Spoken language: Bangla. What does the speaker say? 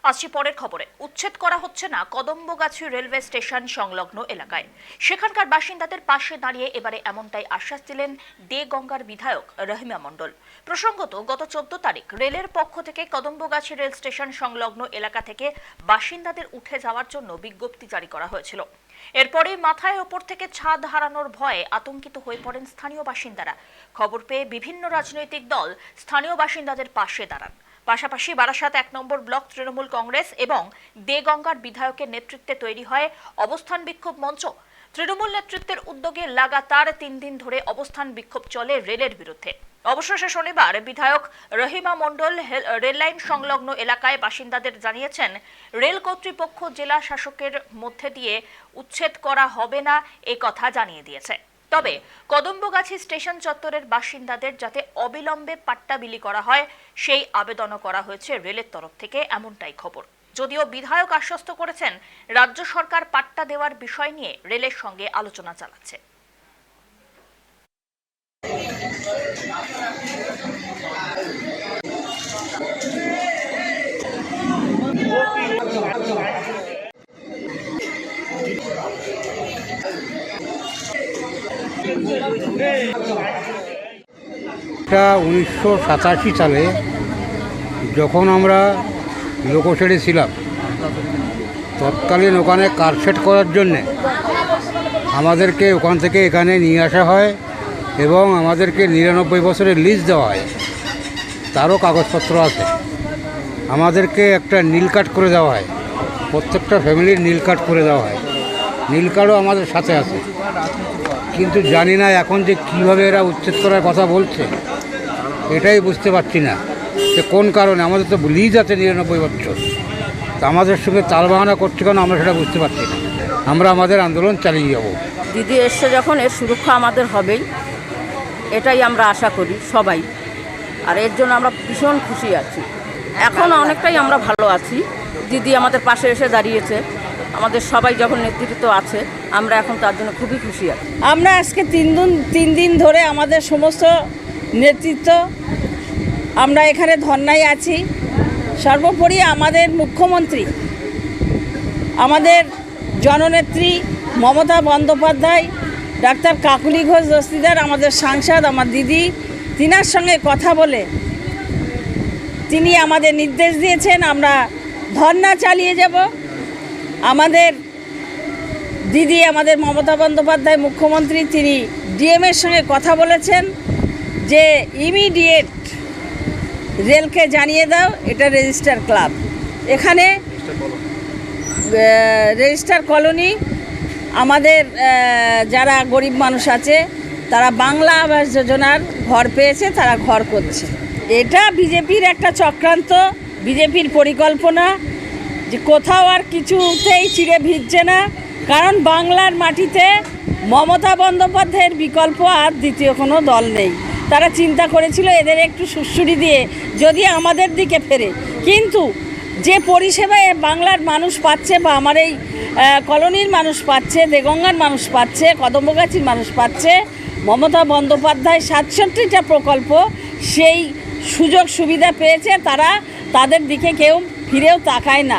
আসছি পরের খবরে। উচ্ছেদ করা হচ্ছে না কদম্বগাছি রেলওয়ে স্টেশন সংলগ্ন এলাকায়। সেখানকার বাসিন্দাদের পাশে দাঁড়িয়ে এবারে এমনটাই আশ্বাস দিলেন দেগঙ্গার বিধায়ক রহিমা মণ্ডল। প্রসঙ্গত, গত 14 তারিখ রেলের পক্ষ থেকে কদম্বগাছি রেল স্টেশন সংলগ্ন এলাকা থেকে বাসিন্দাদের উঠে যাওয়ার জন্য বিজ্ঞপ্তি জারি করা হয়েছিল। এরপরে মাথায় ওপর থেকে ছাদ হারানোর ভয়ে আতঙ্কিত হয়ে পড়েন স্থানীয় বাসিন্দারা। খবর পেয়ে বিভিন্ন রাজনৈতিক দল স্থানীয় বাসিন্দাদের পাশে দাঁড়ান। পাশাপাশি বারাসাত 1 নম্বর ব্লক তৃণমূল কংগ্রেস এবং দেগঙ্গার বিধায়কের নেতৃত্বে তৈরি হয় অবস্থান বিক্ষোভ মঞ্চ। তৃণমূল নেতৃত্বের উদ্যোগে লাগাতার 3 দিন ধরে অবস্থান বিক্ষোভ চলে রেলের বিরুদ্ধে। অবশেষে শনিবার বিধায়ক রহিমা মণ্ডল রেললাইন সংলগ্ন এলাকায় বাসিন্দাদের জানিয়েছেন, রেল কর্তৃপক্ষ জেলা শাসকের মধ্যে দিয়ে উচ্ছেদ করা হবে না এ কথা জানিয়ে দিয়েছে। তবে কদম্বগাছি স্টেশন চত্বরের বাসিন্দাদের যাতে অবিলম্বে পাট্টা বিলি করা হয় সেই আবেদনও করা হয়েছে রেলের তরফ থেকে, এমনটাই খবর। যদিও বিধায়ক আশ্বস্ত করেছেন রাজ্য সরকার পাট্টা দেওয়ার বিষয় নিয়ে রেলের সঙ্গে আলোচনা চালাচ্ছে। এটা 1987 সালে যখন আমরা লোকোশেডে ছিলাম, তৎকালীন ওখানে কারশেড করার জন্যে আমাদেরকে ওখান থেকে এখানে নিয়ে আসা হয় এবং আমাদেরকে 99 বছরের লিজ দেওয়া হয়। তারও কাগজপত্র আছে। আমাদেরকে একটা নীল কার্ড করে দেওয়া হয়, প্রত্যেকটা ফ্যামিলির নীল কার্ড করে দেওয়া হয়। নীল কার্ডও আমাদের সাথে আছে, কিন্তু জানি না এখন যে কীভাবে এরা উচ্ছেদ করার কথা বলছে, এটাই বুঝতে পারছি না যে কোন কারণে। আমাদের তো লিজ আছে 99 বছর, তা আমাদের সঙ্গে তালবাহানা করছে কেন আমরা সেটা বুঝতে পারছি না। আমরা আমাদের আন্দোলন চালিয়ে যাব। দিদি এসে যখন এর সুরক্ষা আমাদের হবেই, এটাই আমরা আশা করি সবাই। আর এর জন্য আমরা ভীষণ খুশি আছি। এখন অনেকটাই আমরা ভালো আছি। দিদি আমাদের পাশে এসে দাঁড়িয়েছে, আমাদের সবাই যখন নেতৃত্ব আছে, আমরা এখন তার জন্য খুবই খুশি আছি। আমরা আজকে 3 দিন ধরে আমাদের সমস্ত নেতৃত্ব আমরা এখানে ধর্নায় আছি। সর্বোপরি আমাদের মুখ্যমন্ত্রী, আমাদের জননেত্রী মমতা বন্দ্যোপাধ্যায়, ডাক্তার কাকুলি ঘোষ দস্তিদার, আমাদের সাংসদ আমার দিদি, তিনার সঙ্গে কথা বলে তিনি আমাদের নির্দেশ দিয়েছেন আমরা ধর্না চালিয়ে যাব। আমাদের দিদি, আমাদের মমতা বন্দ্যোপাধ্যায় মুখ্যমন্ত্রী, তিনি ডিএমের সঙ্গে কথা বলেছেন যে ইমিডিয়েট রেলকে জানিয়ে দাও এটা রেজিস্টার ক্লাব, এখানে রেজিস্টার কলোনি আমাদের যারা গরিব মানুষ আছে তারা বাংলা আবাস যোজনার ঘর পেয়েছে, তারা ঘর করছে। এটা বিজেপির একটা চক্রান্ত, বিজেপির পরিকল্পনা যে কোথাও আর কিছুতেই চিড়ে ভিজছে না। কারণ বাংলার মাটিতে মমতা বন্দ্যোপাধ্যায়ের বিকল্প আর দ্বিতীয় কোনো দল নেই। তারা চিন্তা করেছিল এদের একটু সুড়সুড়ি দিয়ে যদি আমাদের দিকে ফেরে, কিন্তু যে পরিষেবা বাংলার মানুষ পাচ্ছে বা আমার এই কলোনির মানুষ পাচ্ছে, দেগঙ্গার মানুষ পাচ্ছে, কদম্বগাছির মানুষ পাচ্ছে, মমতা বন্দ্যোপাধ্যায় 67টা প্রকল্প সেই সুযোগ সুবিধা পেয়েছে, তারা তাদের দিকে কেউ ফিরেও তাকায় না।